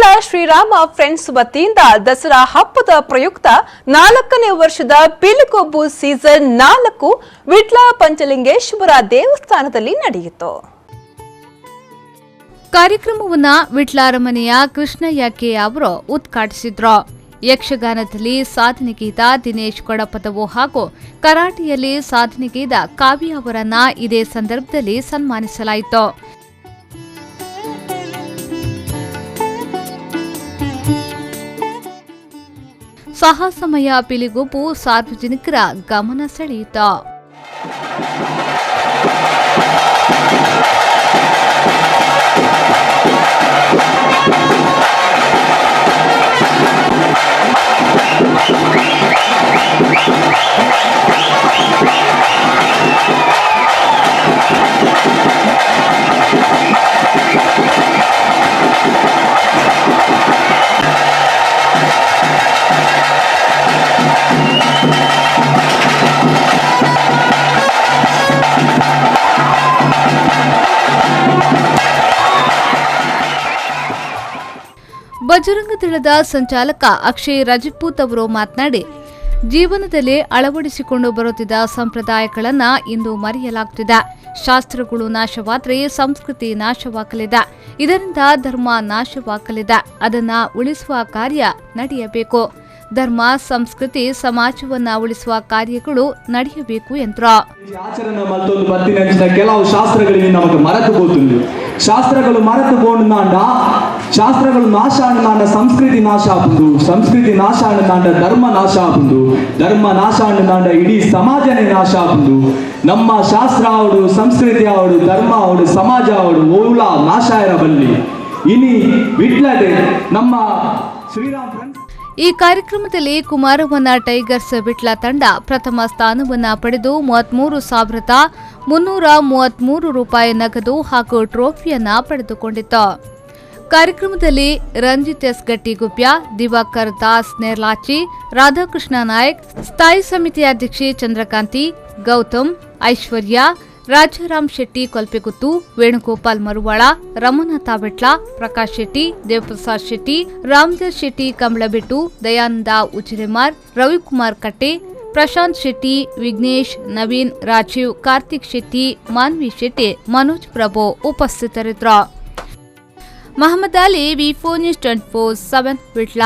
Vitla Shriram friends ವತಿಯಿಂದ ದಸರಾ ಹಬ್ಬದ ಪ್ರಯುಕ್ತ 4ನೇ ವರ್ಷದ ಪಿಲಿಗೊಬ್ಬು ಸೀಸನ್ 4 ವಿಟ್ಲ ಪಂಚಲಿಂಗೇಶ್ವರ ದೇವಸ್ಥಾನದಲ್ಲಿ ನಡೆಯಿತು. ಕಾರ್ಯಕ್ರಮವನ್ನು ವಿಟ್ಲ ಅರಮನೆಯ ಕೃಷ್ಣಯ್ಯ ಕೆ ಅವರು ಉದ್ಘಾಟಿಸಿದ್ರು. ಯಕ್ಷಗಾನದಲ್ಲಿ ಸಾಧನೆಗೈದ ದಿನೇಶ್ ಕೊಡಪದವು ಹಾಗೂ ಕರಾಟೆಯಲ್ಲಿ ಸಾಧನೆಗೈದ ಕಾವ್ಯ ಅವರನ್ನ ಇದೇ ಸಂದರ್ಭದಲ್ಲಿ ಸನ್ಮಾನಿಸಲಾಯಿತು. ಸಾಹಸಮಯ ಪಿಲಿಗೊಬ್ಬು ಸಾರ್ವಜನಿಕರ ಗಮನ ಸೆಳೆಯಿತು. ಬಜರಂಗ ದಳದ ಸಂಚಾಲಕ ಅಕ್ಷಯ್ ರಜಪೂತ್ ಅವರು ಮಾತನಾಡಿ, ಜೀವನದಲ್ಲಿ ಅಳವಡಿಸಿಕೊಂಡು ಬರುತ್ತಿದ್ದ ಸಂಪ್ರದಾಯಗಳನ್ನು ಇಂದು ಮರೆಯಲಾಗುತ್ತಿದೆ. ಶಾಸ್ತ್ರಗಳು ನಾಶವಾದರೆ ಸಂಸ್ಕೃತಿ ನಾಶವಾಗಲಿದೆ. ಇದರಿಂದ ಧರ್ಮ ನಾಶವಾಗಲಿದೆ. ಅದನ್ನು ಉಳಿಸುವ ಕಾರ್ಯ ನಡೆಯಬೇಕು. ಧರ್ಮ, ಸಂಸ್ಕೃತಿ, ಸಮಾಜವನ್ನ ಉಳಿಸುವ ಕಾರ್ಯಗಳು ನಡೆಯಬೇಕು ಎಂದರು. ಆಚರಣೆ ಮತ್ತೊಂದು ಬತ್ತಿನ ಕೆಲವು ಶಾಸ್ತ್ರಗಳಿಗೆ ನಮಗೆ ಮರೆತು ಹೋಗುತ್ತದೆ. ಶಾಸ್ತ್ರಗಳು ಮರೆತು ಹೋಗುಂದಾಂಡ ಶಾಸ್ತ್ರಗಳು ನಾಶ ಆಂಡ ಸಂಸ್ಕೃತಿ ನಾಶ ಆಗುಂದು, ಸಂಸ್ಕೃತಿ ನಾಶ ಆಂಡ ಧರ್ಮ ನಾಶ ಆಗುಂದು, ಧರ್ಮ ನಾಶ ಆಂಡ ಇಡೀ ಸಮಾಜನೇ ನಾಶ ಆಗುಂದು. ನಮ್ಮ ಶಾಸ್ತ್ರ ಆವಡು, ಸಂಸ್ಕೃತಿ ಆವಡು, ಧರ್ಮ ಆವಡು, ಸಮಾಜ ಆವಡು ಓಲ ನಾಶ ಇರಬಲ್ಲಿ ಇನಿ ವಿಟ್ಲಡೆ ನಮ್ಮ ಶ್ರೀರಾಮ್ ಫ್ರೆಂಡ್ಸ್. ಈ ಕಾರ್ಯಕ್ರಮದಲ್ಲಿ ಕುಮಾರವನ ಟೈಗರ್ಸ್ ವಿಟ್ಲ ತಂಡ ಪ್ರಥಮ ಸ್ಥಾನವನ್ನು ಪಡೆದು 33,333 ರೂಪಾಯಿ ನಗದು ಹಾಗೂ ಟ್ರೋಫಿಯನ್ನ ಪಡೆದುಕೊಂಡಿತು. ಕಾರ್ಯಕ್ರಮದಲ್ಲಿ ರಂಜಿತ್ ಎಸ್ ಗಟ್ಟಿಗುಪ್ಯ, ದಿವಾಕರ್ ದಾಸ್ ನೇರ್ಲಾಚಿ, ರಾಧಾಕೃಷ್ಣ ನಾಯಕ್, ಸ್ಥಾಯಿ ಸಮಿತಿ ಅಧ್ಯಕ್ಷೆ ಚಂದ್ರಕಾಂತಿ, ಗೌತಮ್, ಐಶ್ವರ್ಯ, ರಾಜಾರಾಮ್ ಶೆಟ್ಟಿ ಕೊಲ್ಪೆಗುತ್ತು, ವೇಣುಗೋಪಾಲ್ ಮರುವಾಳ, ರಮನಾಥ ಬೆಟ್ಲ, ಪ್ರಕಾಶ್ ಶೆಟ್ಟಿ, ದೇವಪ್ರಸಾದ್ ಶೆಟ್ಟಿ, ರಾಮದಾಸ್ ಶೆಟ್ಟಿ ಕಮಲಬೆಟ್ಟು, ದಯಾನಂದ ಉಚಿರೆಮಾರ್, ರವಿಕುಮಾರ್ ಕಟ್ಟೆ, ಪ್ರಶಾಂತ್ ಶೆಟ್ಟಿ, ವಿಘ್ನೇಶ್, ನವೀನ್, ರಾಜೀವ್, ಕಾರ್ತಿಕ್ ಶೆಟ್ಟಿ, ಮಾನ್ವಿ ಶೆಟ್ಟಿ, ಮನೋಜ್ ಪ್ರಭು ಉಪಸ್ಥಿತರಿದ್ದರು. ಮಹಮ್ಮದ್ ಅಲಿ, ವಿ4 ನ್ಯೂಸ್ 24/7 ವಿಟ್ಲ.